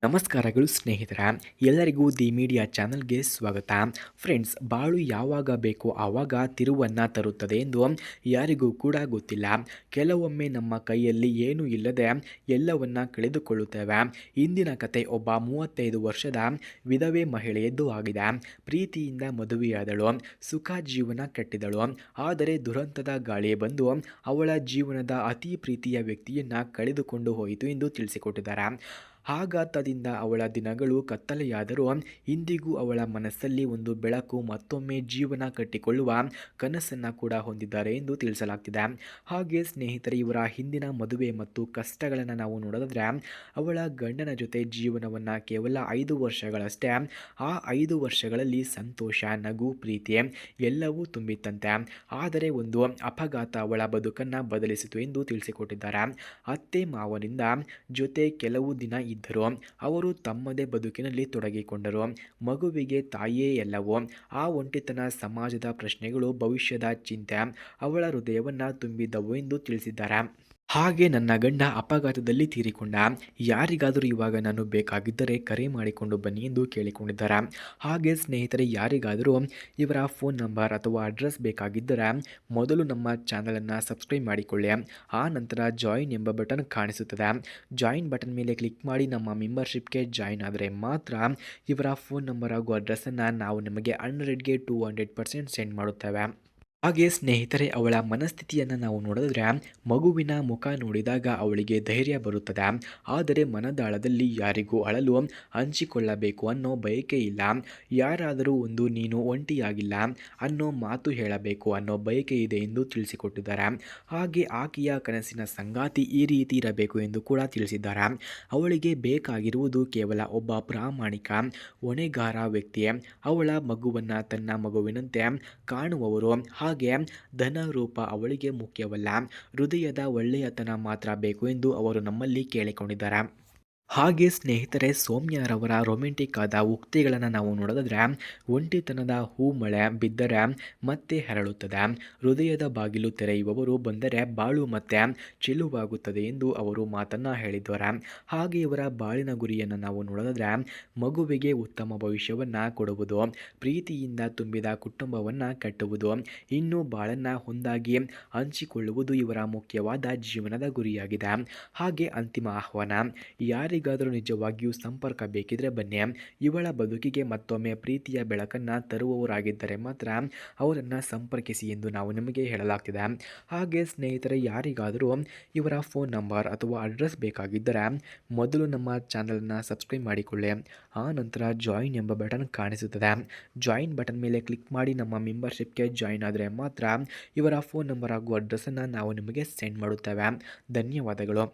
ನಮಸ್ಕಾರಗಳು ಸ್ನೇಹಿತರ ಎಲ್ಲರಿಗೂ ದಿ ಮೀಡಿಯಾ ಚಾನಲ್ಗೆ ಸ್ವಾಗತ. ಫ್ರೆಂಡ್ಸ್, ಬಾಳು ಯಾವಾಗ ಬೇಕೋ ಆವಾಗ ತಿರುವನ್ನು ತರುತ್ತದೆ ಎಂದು ಯಾರಿಗೂ ಕೂಡ ಗೊತ್ತಿಲ್ಲ. ಕೆಲವೊಮ್ಮೆ ನಮ್ಮ ಕೈಯಲ್ಲಿ ಏನೂ ಇಲ್ಲದೆ ಎಲ್ಲವನ್ನ ಕಳೆದುಕೊಳ್ಳುತ್ತೇವೆ. ಇಂದಿನ ಕತೆ ಒಬ್ಬ 35 ವರ್ಷದ ವಿಧವೆ ಮಹಿಳೆಯದ್ದು ಆಗಿದೆ. ಪ್ರೀತಿಯಿಂದ ಮದುವೆಯಾದಳು, ಸುಖ ಜೀವನ ಕಟ್ಟಿದಳು. ಆದರೆ ದುರಂತದ ಗಾಳಿ ಬಂದು ಅವಳ ಜೀವನದ ಅತಿ ಪ್ರೀತಿಯ ವ್ಯಕ್ತಿಯನ್ನು ಕಳೆದುಕೊಂಡು ಹೋಯಿತು ಎಂದು ತಿಳಿಸಿಕೊಟ್ಟಿದ್ದಾರೆ. ಆಘಾತದಿಂದ ಅವಳ ದಿನಗಳು ಕತ್ತಲೆಯಾದರೂ ಇಂದಿಗೂ ಅವಳ ಮನಸ್ಸಲ್ಲಿ ಒಂದು ಬೆಳಕು, ಮತ್ತೊಮ್ಮೆ ಜೀವನ ಕಟ್ಟಿಕೊಳ್ಳುವ ಕನಸನ್ನು ಕೂಡ ಹೊಂದಿದ್ದಾರೆ ಎಂದು ತಿಳಿಸಲಾಗ್ತಿದೆ. ಹಾಗೆ ಸ್ನೇಹಿತರೆ, ಇವರ ಹಿಂದಿನ ಮದುವೆ ಮತ್ತು ಕಷ್ಟಗಳನ್ನು ನಾವು ನೋಡೋದಾದ್ರೆ, ಅವಳ ಗಂಡನ ಜೊತೆ ಜೀವನವನ್ನು ಕೇವಲ 5 ವರ್ಷಗಳಷ್ಟೇ. ಆ 5 ವರ್ಷಗಳಲ್ಲಿ ಸಂತೋಷ, ನಗು, ಪ್ರೀತಿ ಎಲ್ಲವೂ ತುಂಬಿತ್ತಂತೆ. ಆದರೆ ಒಂದು ಅಪಘಾತ ಅವಳ ಬದುಕನ್ನು ಬದಲಿಸಿತು ಎಂದು ತಿಳಿಸಿಕೊಟ್ಟಿದ್ದಾರೆ. ಅತ್ತೆ ಮಾವನಿಂದ ಜೊತೆ ಕೆಲವು ದಿನ ಇದ್ದರು. ಅವರು ತಮ್ಮದೇ ಬದುಕಿನಲ್ಲಿ ತೊಡಗಿಕೊಂಡರು. ಮಗುವಿಗೆ ತಾಯಿಯೇ ಎಲ್ಲವೂ. ಆ ಒಂಟಿತನ, ಸಮಾಜದ ಪ್ರಶ್ನೆಗಳು, ಭವಿಷ್ಯದ ಚಿಂತೆ ಅವಳ ಹೃದಯವನ್ನು ತುಂಬಿದ್ದವು ಎಂದು ತಿಳಿಸಿದ್ದಾರೆ. ಹಾಗೆ ನನ್ನ ಗಂಡ ಅಪಘಾತದಲ್ಲಿ ತೀರಿಕೊಂಡ. ಯಾರಿಗಾದರೂ ಇವಾಗ ನಾನು ಬೇಕಾಗಿದ್ದರೆ ಕರೆ ಮಾಡಿಕೊಂಡು ಬನ್ನಿ ಎಂದು ಕೇಳಿಕೊಂಡಿದ್ದಾರೆ. ಹಾಗೆ ಸ್ನೇಹಿತರೆ, ಯಾರಿಗಾದರೂ ಇವರ ಫೋನ್ ನಂಬರ್ ಅಥವಾ ಅಡ್ರೆಸ್ ಬೇಕಾಗಿದ್ದರೆ ಮೊದಲು ನಮ್ಮ ಚಾನಲನ್ನು ಸಬ್ಸ್ಕ್ರೈಬ್ ಮಾಡಿಕೊಳ್ಳಿ. ಆ ನಂತರ ಜಾಯಿನ್ ಎಂಬ ಬಟನ್ ಕಾಣಿಸುತ್ತದೆ. ಜಾಯಿನ್ ಬಟನ್ ಮೇಲೆ ಕ್ಲಿಕ್ ಮಾಡಿ ನಮ್ಮ ಮೆಂಬರ್ಶಿಪ್ಗೆ ಜಾಯಿನ್ ಆದರೆ ಮಾತ್ರ ಇವರ ಫೋನ್ ನಂಬರ್ ಹಾಗೂ ಅಡ್ರೆಸ್ಸನ್ನು ನಾವು ನಿಮಗೆ 100ಗೆ 200% ಸೆಂಡ್ ಮಾಡುತ್ತೇವೆ. ಹಾಗೆ ಸ್ನೇಹಿತರೆ, ಅವಳ ಮನಸ್ಥಿತಿಯನ್ನು ನಾವು ನೋಡಿದ್ರೆ, ಮಗುವಿನ ಮುಖ ನೋಡಿದಾಗ ಅವಳಿಗೆ ಧೈರ್ಯ ಬರುತ್ತದೆ. ಆದರೆ ಮನದಾಳದಲ್ಲಿ ಯಾರಿಗೂ ಅಳಲು ಹಂಚಿಕೊಳ್ಳಬೇಕು ಅನ್ನೋ ಬಯಕೆ ಇಲ್ಲ. ಯಾರಾದರೂ ಒಂದು ನೀನು ಒಂಟಿಯಾಗಿಲ್ಲ ಅನ್ನೋ ಮಾತು ಹೇಳಬೇಕು ಅನ್ನೋ ಬಯಕೆ ಇದೆ ಎಂದು ತಿಳಿಸಿಕೊಟ್ಟಿದ್ದಾರೆ. ಹಾಗೆ ಆಕೆಯ ಕನಸಿನ ಸಂಗಾತಿ ಈ ರೀತಿ ಇರಬೇಕು ಎಂದು ಕೂಡ ತಿಳಿಸಿದ್ದಾರೆ. ಅವಳಿಗೆ ಬೇಕಾಗಿರುವುದು ಕೇವಲ ಒಬ್ಬ ಪ್ರಾಮಾಣಿಕ, ಹೊಣೆಗಾರ ವ್ಯಕ್ತಿ. ಅವಳ ಮಗುವನ್ನು ತನ್ನ ಮಗುವಿನಂತೆ ಕಾಣುವವರು. ಹಾಗೆ ಧನ ರೂಪ ಅವಳಿಗೆ ಮುಖ್ಯವಲ್ಲ, ಹೃದಯದ ಒಳ್ಳೆಯತನ ಮಾತ್ರ ಬೇಕು ಎಂದು ಅವರು ನಮ್ಮಲ್ಲಿ ಕೇಳಿಕೊಂಡಿದ್ದಾರೆ. ಹಾಗೆ ಸ್ನೇಹಿತರೆ, ಸೌಮ್ಯರವರ ರೊಮ್ಯಾಂಟಿಕ್ ಆದ ಉಕ್ತಿಗಳನ್ನು ನಾವು ನೋಡೋದಾದ್ರೆ, ಒಂಟಿತನದ ಹೂ ಮಳೆ ಬಿದ್ದರೆ ಮತ್ತೆ ಹರಳುತ್ತದೆ, ಹೃದಯದ ಬಾಗಿಲು ತೆರೆಯುವವರು ಬಂದರೆ ಬಾಳು ಮತ್ತೆ ಚೆಲುವಾಗುತ್ತದೆ ಎಂದು ಅವರು ಮಾತನ್ನು ಹೇಳಿದ್ದಾರೆ. ಹಾಗೆ ಇವರ ಬಾಳಿನ ಗುರಿಯನ್ನು ನಾವು ನೋಡೋದಾದ್ರೆ, ಮಗುವಿಗೆ ಉತ್ತಮ ಭವಿಷ್ಯವನ್ನು ಕೊಡುವುದು, ಪ್ರೀತಿಯಿಂದ ತುಂಬಿದ ಕುಟುಂಬವನ್ನು ಕಟ್ಟುವುದು, ಇನ್ನು ಬಾಳನ್ನು ಒಂದಾಗಿ ಹಂಚಿಕೊಳ್ಳುವುದು ಇವರ ಮುಖ್ಯವಾದ ಜೀವನದ ಗುರಿಯಾಗಿದೆ. ಹಾಗೆ ಅಂತಿಮ ಆಹ್ವಾನ, ಯಾರಿಗಾದರೂ ನಿಜವಾಗಿಯೂ ಸಂಪರ್ಕ ಬೇಕಿದ್ರೆ ಬನ್ನಿ. ಇವಳ ಬದುಕಿಗೆ ಮತ್ತೊಮ್ಮೆ ಪ್ರೀತಿಯ ಬೆಳಕನ್ನು ತರುವವರಾಗಿದ್ದರೆ ಮಾತ್ರ ಅವರನ್ನು ಸಂಪರ್ಕಿಸಿ ಎಂದು ನಾವು ನಿಮಗೆ ಹೇಳಲಾಗ್ತಿದೆ. ಹಾಗೆ ಸ್ನೇಹಿತರೆ, ಯಾರಿಗಾದರೂ ಇವರ ಫೋನ್ ನಂಬರ್ ಅಥವಾ ಅಡ್ರೆಸ್ ಬೇಕಾಗಿದ್ದರೆ ಮೊದಲು ನಮ್ಮ ಚಾನಲನ್ನು ಸಬ್ಸ್ಕ್ರೈಬ್ ಮಾಡಿಕೊಳ್ಳಿ. ಆ ನಂತರ ಜಾಯಿನ್ ಎಂಬ ಬಟನ್ ಕಾಣಿಸುತ್ತದೆ. ಜಾಯಿನ್ ಬಟನ್ ಮೇಲೆ ಕ್ಲಿಕ್ ಮಾಡಿ ನಮ್ಮ ಮೆಂಬರ್ಶಿಪ್ಗೆ ಜಾಯಿನ್ ಆದರೆ ಮಾತ್ರ ಇವರ ಫೋನ್ ನಂಬರ್ ಹಾಗೂ ಅಡ್ರೆಸ್ಸನ್ನು ನಾವು ನಿಮಗೆ ಸೆಂಡ್ ಮಾಡುತ್ತೇವೆ. ಧನ್ಯವಾದಗಳು.